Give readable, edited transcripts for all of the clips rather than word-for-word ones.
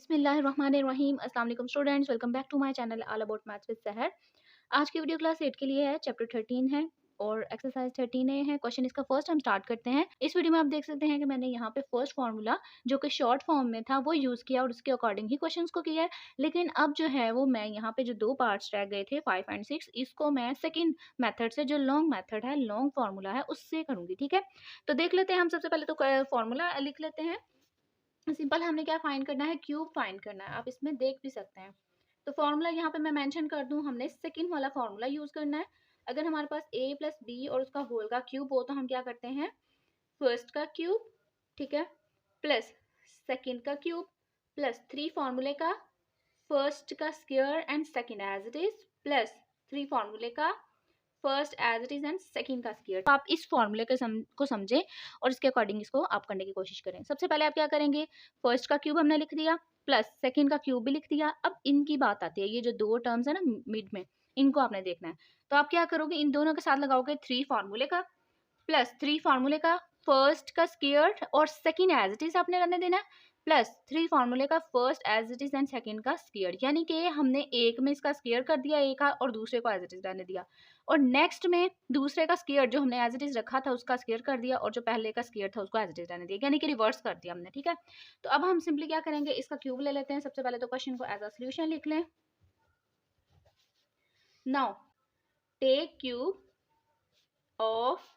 बिस्मिल्लाहिर्रहमानिर्रहीम। अस्सलाम वालेकुम students, welcome back to my channel all about maths with Sahar. आज की वीडियो क्लास 8 के लिए है, चैप्टर 13 है और एक्सरसाइज 13 ए है। क्वेश्चन इसका फर्स्ट हम स्टार्ट करते हैं। इस वीडियो में आप देख सकते हैं कि मैंने यहाँ पे फर्स्ट फार्मूला जो कि शॉर्ट फॉर्म में था वो यूज़ किया और उसके अकॉर्डिंग ही क्वेश्चंस को किया है। लेकिन अब जो है वो मैं यहाँ पे जो दो पार्ट्स रह गए थे 5 एंड 6, इसको मैं सेकेंड मेथड से, जो लॉन्ग मेथड है, लॉन्ग फार्मूला है, उससे करूँगी। ठीक है, तो देख लेते हैं हम। सबसे पहले तो फार्मूला लिख लेते हैं। सिंपल, हमने क्या फाइंड करना है, क्यूब फाइंड करना है। आप इसमें देख भी सकते हैं। तो फॉर्मूला यहाँ पे मैं मेंशन कर दूं, हमने सेकंड वाला फॉर्मूला यूज करना है। अगर हमारे पास a प्लस बी और उसका होल का क्यूब हो तो हम क्या करते हैं, फर्स्ट का क्यूब, ठीक है, प्लस सेकंड का क्यूब प्लस थ्री फार्मूले का फर्स्ट का square and second as it is plus three फार्मूले का first as it is and second का स्क्वायर। तो आप इस फॉर्मूले को समझें और इसके अकॉर्डिंग इसको आप करने की कोशिश करें। सबसे पहले आप क्या करेंगे, फर्स्ट का क्यूब हमने लिख दिया प्लस सेकंड का क्यूब भी लिख दिया। अब इनकी बात आती है, ये जो दो टर्म्स है ना मिड में, इनको आपने देखना है। तो आप क्या करोगे, इन दोनों के साथ लगाओगे थ्री फार्मूले का प्लस थ्री फार्मूले का फर्स्ट का स्क्वायर और सेकंड एज इट इज आपने रहने देना है, प्लस थ्री फार्मूले का first as it is and second का स्क्वायर। यानी कि हमने एक में इसका स्क्वायर कर दिया एक का और दूसरे को एज इट इज रहने दिया, और नेक्स्ट में दूसरे का स्क्वायर जो हमने एज इट इज रखा था उसका स्क्वायर कर दिया और जो पहले का स्क्वायर था उसको एज इट इज रहने दिया, यानी कि रिवर्स कर दिया हमने। ठीक है, तो अब हम सिंपली क्या करेंगे, इसका क्यूब ले लेते हैं। सबसे पहले तो क्वेश्चन को एज अ सोल्यूशन लिख लें। Now take cube of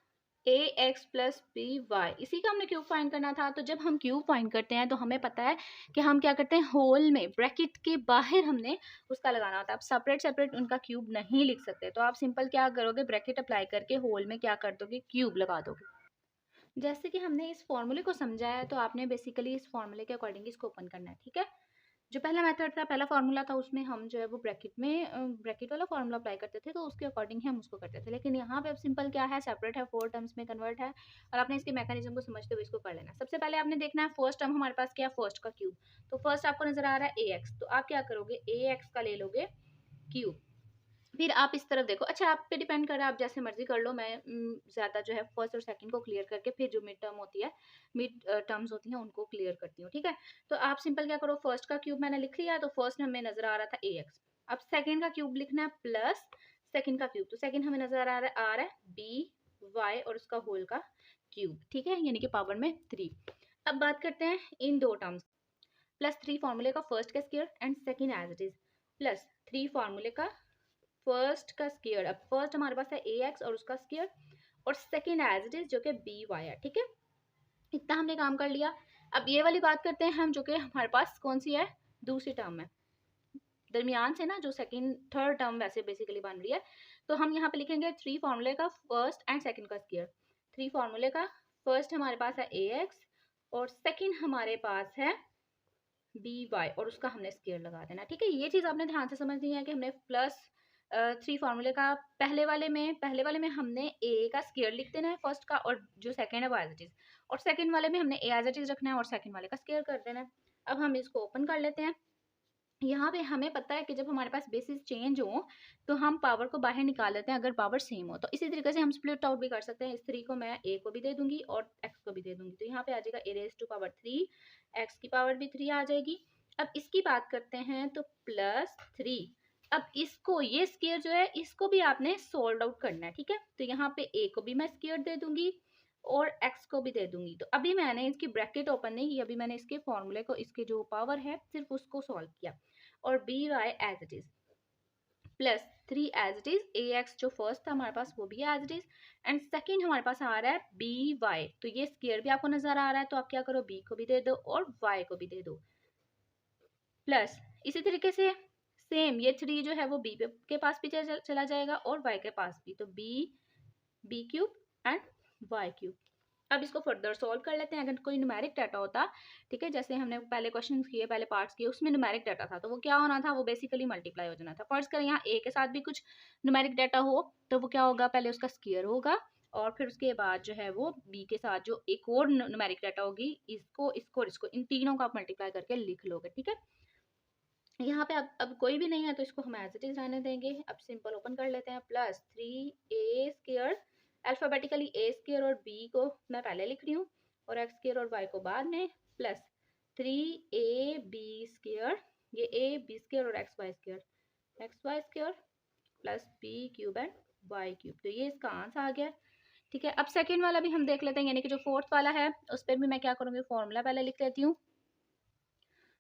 A X plus B Y, इसी का हमने क्यूब फाइंड करना था। तो जब हम क्यूब फाइंड करते हैं तो हमें पता है कि हम क्या करते हैं, होल में ब्रैकेट के बाहर हमने उसका लगाना होता है। आप सेपरेट सेपरेट उनका क्यूब नहीं लिख सकते, तो आप सिंपल क्या करोगे, ब्रैकेट अप्लाई करके होल में क्या कर दोगे, क्यूब लगा दोगे। जैसे कि हमने इस फॉर्मूले को समझा है तो आपने बेसिकली इस फॉर्मूले के अकॉर्डिंग इसको ओपन करना है। ठीक है, जो पहला मेथड था, पहला फार्मूला था, उसमें हम जो है वो ब्रैकेट में ब्रैकेट वाला फार्मूला अप्लाई करते थे, तो उसके अकॉर्डिंग ही हम उसको करते थे। लेकिन यहाँ पे अब सिंपल क्या है, सेपरेट है, फोर टर्म्स में कन्वर्ट है, और आपने इसके मैकेनिज्म को समझते हुए इसको कर लेना। सबसे पहले आपने देखना है फर्स्ट टर्म हमारे पास क्या है, फर्स्ट का क्यूब। तो फर्स्ट आपको नजर आ रहा है ए एक्स, तो आप क्या करोगे, ए एक्स का ले लोगे क्यूब। फिर आप इस तरफ देखो, अच्छा आप पे डिपेंड कर रहा है, आप जैसे मर्जी कर लो। मैं ज़्यादा जो है फर्स्ट और सेकंड को क्लियर करके फिर जो मिड टर्म होती है, मिड टर्म्स होती हैं, उनको क्लियर करती हूँ। ठीक है, तो आप सिंपल क्या करो, फर्स्ट का क्यूब मैंने लिख लिया, तो फर्स्ट हमें नजर आ रहा था ए एक्स। अब सेकंड का क्यूब लिखना है प्लस सेकंड का क्यूब, तो सेकंड हमें नजर आ रहा है बी वाई और उसका होल का क्यूब। ठीक है, यानी कि पावर में थ्री। अब बात करते हैं इन दो टर्म्स, प्लस थ्री फॉर्मूले का फर्स्ट का square and second as it is plus three फॉर्मूले का फर्स्ट का स्क्वायर। अब फर्स्ट हमारे पास है ए एक्स और उसका स्क्वायर, और सेकंड एज इट इज जो कि बी वाई है। ठीक है, इतना हमने काम कर लिया। अब ये वाली बात करते हैं हम, जो कि हमारे पास कौन सी है, दूसरी टर्म है, दरमियान से ना, जो सेकंड थर्ड टर्म वैसे बेसिकली बन रही है। तो हम यहाँ पे लिखेंगे थ्री फार्मूले का फर्स्ट एंड सेकंड का स्क्वायर। थ्री फार्मूले का फर्स्ट हमारे पास है ए एक्स और सेकंड हमारे पास है बी वाई, और उसका हमने स्क्वायर लगा देना। ठीक है, ये चीज़ आपने ध्यान से समझनी है कि हमने प्लस थ्री फार्मूले का पहले वाले में हमने ए का स्क्वायर लिख देना है फर्स्ट का, और जो सेकंड है वो एज इट इज, और सेकंड वाले में हमने ए एज इट इज रखना है और सेकंड वाले का स्क्वायर कर देना है। अब हम इसको ओपन कर लेते हैं। यहाँ पे हमें पता है कि जब हमारे पास बेसिस चेंज हो तो हम पावर को बाहर निकाल लेते हैं अगर पावर सेम हो। तो इसी तरीके से हम स्प्लिट आउट भी कर सकते हैं। इस थ्री को मैं ए को भी दे दूंगी और एक्स को भी दे दूंगी, तो यहाँ पे आ जाएगा a raise to power three, x की पावर भी थ्री आ जाएगी। अब इसकी बात करते हैं, तो प्लस थ्री। अब इसको, ये स्क्वायर जो है, इसको भी आपने सोल्व आउट करना है। ठीक है, तो यहाँ पे ए को भी मैं स्क्वायर दे दूंगी और x को भी दे दूंगी। तो अभी मैंने इसकी ब्रैकेट ओपन नहीं की, अभी मैंने इसके फॉर्मूले को, इसके जो पावर है सिर्फ उसको सॉल्व किया, और B Y as it is plus three as it is, A X जो फर्स्ट था हमारे पास वो भी as it is, and second हमारे पास आ रहा है बी वाई। तो ये स्क्वायर भी आपको नजर आ रहा है, तो आप क्या करो, बी को भी दे दो और वाई को भी दे दो, प्लस इसी तरीके से सेम ये थ्री जो है वो बी के पास भी चला जाएगा और वाई के पास भी, तो B cube and Y cube. अब इसको फर्दर सॉल्व कर लेते हैं। अगर कोई न्यूमेरिक डाटा होता, ठीक है, जैसे हमने पहले क्वेश्चन किए, पहले पार्ट्स किए, उसमें न्यूमेरिक डाटा था, तो वो क्या होना था, वो बेसिकली मल्टीप्लाई हो जाना था। फर्स्ट करें यहाँ ए के साथ भी कुछ न्यूमेरिक डाटा हो, तो वो क्या होगा, पहले उसका स्क्वायर होगा और फिर उसके बाद जो है वो बी के साथ जो एक और न्यूमेरिक डाटा होगी, इसको इन तीनों का आप मल्टीप्लाई करके लिख लोगे। ठीक है, यहाँ पे अब कोई भी नहीं है तो इसको हम एज इट इज रहने देंगे। अब सिंपल ओपन कर लेते हैं, प्लस थ्री ए स्क्वायर, अल्फाबेटिकली ए स्क्वायर और बी को मैं पहले लिख रही हूँ और एक्स स्क्वायर और वाई को बाद में, प्लस 3ab ये ab² और xy² plus b³ and y³ तो ये इसका आंसर आ गया। ठीक है, अब सेकेंड वाला भी हम देख लेते हैं, यानी कि जो फोर्थ वाला है उस पर भी मैं क्या करूँगी, फॉर्मूला पहले लिख लेती हूँ।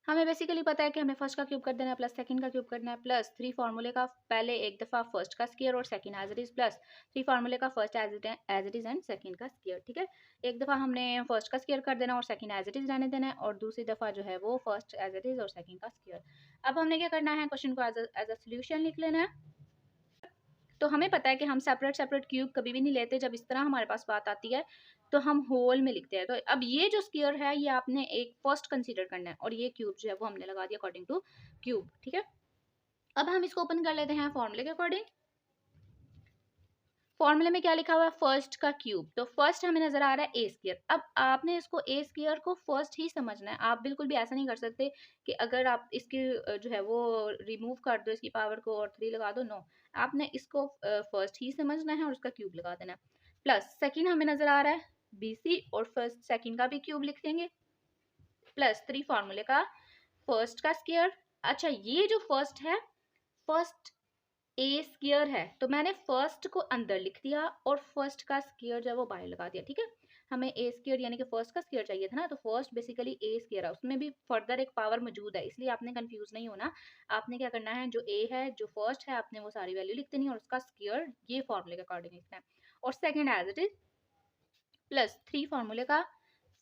हमें बेसिकली पता है कि हमें फर्स्ट का क्यूब कर देना है प्लस सेकंड का क्यूब करना है प्लस 3 फार्मूले का पहले एक दफ़ा फर्स्ट का स्क्वायर और second as it is plus 3 फार्मूले का first as it is and second का स्क्वायर। ठीक है, एक दफ़ा हमने फर्स्ट का स्क्वायर कर देना और सेकंड एज इट इज़ रहने देना है और दूसरी दफ़ा जो है वो फर्स्ट एज इट इज़ और सेकंड का स्क्वायर। अब हमने क्या करना है, क्वेश्चन को एज अ सोल्यूशन लिख लेना है। तो हमें पता है कि हम सेपरेट सेपरेट क्यूब कभी भी नहीं लेते, जब इस तरह हमारे पास बात आती है तो हम होल में लिखते हैं। तो अब ये जो स्क्वायर है ये आपने एक फर्स्ट कंसीडर करना है और ये क्यूब जो है वो हमने लगा दिया अकॉर्डिंग टू क्यूब। ठीक है, अब हम इसको ओपन कर लेते हैं फॉर्मूले के अकॉर्डिंग। फॉर्मूले में क्या लिखा हुआ है, फर्स्ट का क्यूब, तो फर्स्ट हमें नजर आ रहा है ए स्क्वायर। अब आपने इसको ए स्क्वायर को फर्स्ट ही समझना है, आप बिल्कुल भी ऐसा नहीं कर सकते कि अगर आप इसकी जो है वो रिमूव कर दो इसकी पावर को और 3 लगा दो, नो, आपने इसको फर्स्ट ही समझना है और उसका क्यूब लगा देना है। प्लस सेकेंड हमें नजर आ रहा है BC और फर्स्ट सेकेंड का भी क्यूब लिख देंगे प्लस 3 फार्मूले का फर्स्ट का स्क्वायर। अच्छा, ये जो फर्स्ट है फर्स्ट ए स्क्वायर है तो मैंने फर्स्ट को अंदर लिख दिया और फर्स्ट का स्क्वायर जो है वो बाहर लगा दिया। ठीक है, हमें ए स्क्वायर यानी कि फर्स्ट का स्क्वायर चाहिए था ना, तो फर्स्ट बेसिकली ए स्क्वायर है, उसमें भी फर्दर एक पावर मौजूद है, इसलिए आपने कंफ्यूज नहीं होना। आपने क्या करना है, जो ए है जो फर्स्ट है आपने वो सारी वैल्यू लिख देनी है और उसका स्क्वायर ये फॉर्मूले के अकॉर्डिंग लिखना है और second as it is plus 3 फार्मूले का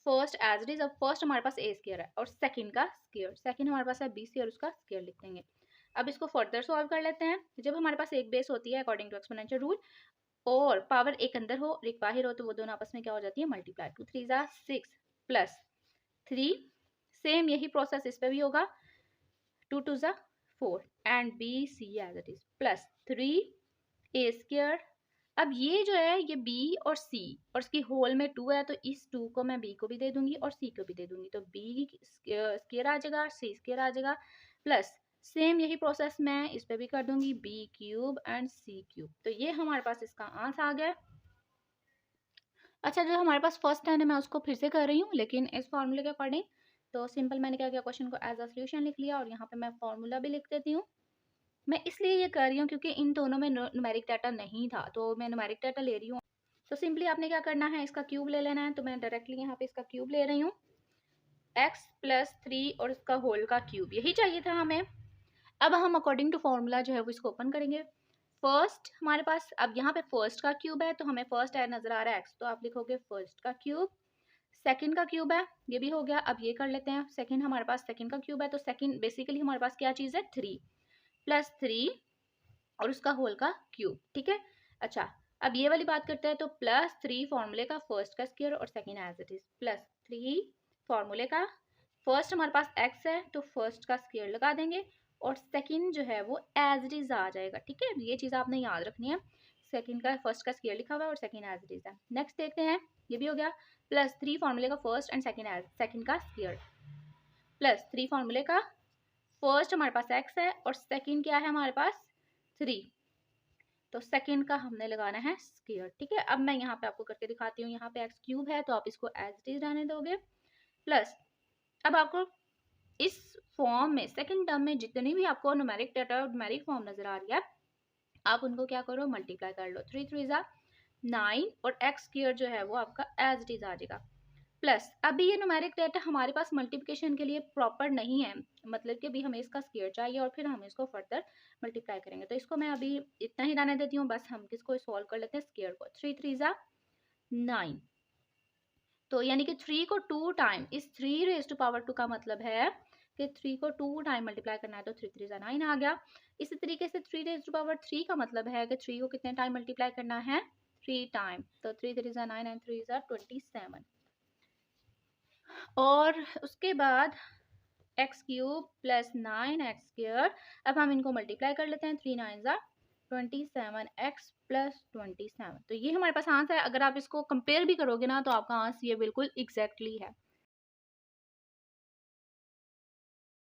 फर्स्ट एज इट इज। अब फर्स्ट हमारे पास ए स्क्वायर है और सेकंड का स्क्वायर, सेकंड हमारे पास है BC और उसका स्क्वायर लिख देंगे। अब इसको फर्दर सॉल्व कर लेते हैं। जब हमारे पास एक बेस होती है अकॉर्डिंग टू एक्सपोनेंशियल रूल और पावर एक अंदर हो और एक बाहर हो तो वो दोनों आपस में क्या हो जाती है, मल्टीप्लाई। 2 3 जा 6 प्लस 3, सेम यही प्रोसेस इस पे भी होगा, 2 2 जा 4 and BC as it is plus 3 A square. अब ये जो है ये B और C और इसकी होल में 2 है तो इस 2 को मैं B को भी दे दूंगी और C को भी दे दूंगी, तो B स्क्वायर आ जाएगा, C स्क्वायर आ जाएगा प्लस सेम यही प्रोसेस मैं इस पे भी कर दूंगी, B³ एंड C³। तो ये हमारे पास इसका आंसर आ गया। अच्छा, जो हमारे पास फर्स्ट है मैं उसको फिर से कर रही हूँ लेकिन इस फॉर्मूले के अकॉर्डिंग। तो सिंपल मैंने क्या किया, क्वेश्चन को एज अ सोल्यूशन लिख लिया और यहाँ पे मैं फॉर्मूला भी लिख देती हूँ। मैं इसलिए ये कर रही हूँ क्योंकि इन दोनों में न्यूमेरिक डाटा नहीं था तो मैं न्यूमेरिक डाटा ले रही हूँ। तो सिंपली आपने क्या करना है, इसका क्यूब ले लेना है, तो मैं डायरेक्टली यहाँ पे इसका क्यूब ले रही हूँ, x प्लस 3 और इसका होल का क्यूब, यही चाहिए था हमें। अब हम अकॉर्डिंग टू फॉर्मूला जो है वो इसको ओपन करेंगे। फर्स्ट हमारे पास अब यहाँ पे फर्स्ट का क्यूब है तो हमें फर्स्ट है नजर आ रहा है x, तो आप लिखोगे फर्स्ट का क्यूब। सेकंड का क्यूब है, ये भी हो गया। अब ये कर लेते हैं, सेकंड हमारे पास सेकंड का क्यूब है तो सेकंड बेसिकली हमारे पास क्या चीज़ है, 3 प्लस 3 और उसका होल का क्यूब। ठीक है, अच्छा अब ये वाली बात करते हैं, तो प्लस 3 फॉर्मूले का फर्स्ट का स्क्वायर और second as it is plus 3 फॉर्मूले का फर्स्ट हमारे पास x है तो फर्स्ट का स्क्वायर लगा देंगे और सेकंड जो है वो एज इट इज आ जाएगा। ठीक है, ये चीज़ आपने याद रखनी है, सेकंड का फर्स्ट का स्क्वायर लिखा हुआ है और सेकंड एज इट इज है। नेक्स्ट देखते हैं, ये भी हो गया, प्लस 3 फॉर्मूले का फर्स्ट एंड सेकंड का स्क्वायर प्लस 3 फॉर्मूले का फर्स्ट हमारे पास x है और सेकंड क्या है हमारे पास 3, तो सेकंड का हमने लगाना है स्क्वायर। ठीक है, अब मैं यहाँ पे आपको करके दिखाती हूँ, यहाँ पे x³ है तो आप इसको एज इट इज रहने दोगे प्लस अब आपको इस फॉर्म में सेकंड टर्म में जितनी भी आपको न्यूमेरिक डाटा न्यूमेरिक फॉर्म नजर आ रही है आप उनको क्या करो, मल्टीप्लाई कर लो। 3 3 जा 9 और x² जो है वो आपका एज इट इज आ जाएगा प्लस अभी ये न्यूमेरिक डाटा हमारे पास मल्टीप्लिकेशन के लिए प्रॉपर नहीं है, मतलब कि अभी हमें इसका स्क्वायर चाहिए और फिर हम इसको फर्दर मल्टीप्लाई करेंगे, तो इसको मैं अभी इतना ही रहने देती हूँ। बस हम किसको सॉल्व कर लेते हैं, स्क्वायर को। 3 3 जा 9, तो यानी कि 3 को 2 टाइम, इस 3 रेज़ टू पावर 2 का मतलब है कि 3 को 2 टाइम मल्टीप्लाई करना है, तो 3 3 जा 9 आ गया। इसी तरीके से 3 रेज़ टू पावर 3 का मतलब है कि 3 को कितने टाइम मल्टीप्लाई करना है, 3 टाइम, तो 3 3 जा 9 एंड 3 जा 27 और उसके बाद x³ प्लस 9x²। अब हम इनको मल्टीप्लाई कर लेते हैं, 3 9 जा 27x प्लस 27, तो ये हमारे पास आंसर है। अगर आप इसको कंपेयर भी करोगे ना तो आपका आंसर ये बिल्कुल एग्जैक्टली है।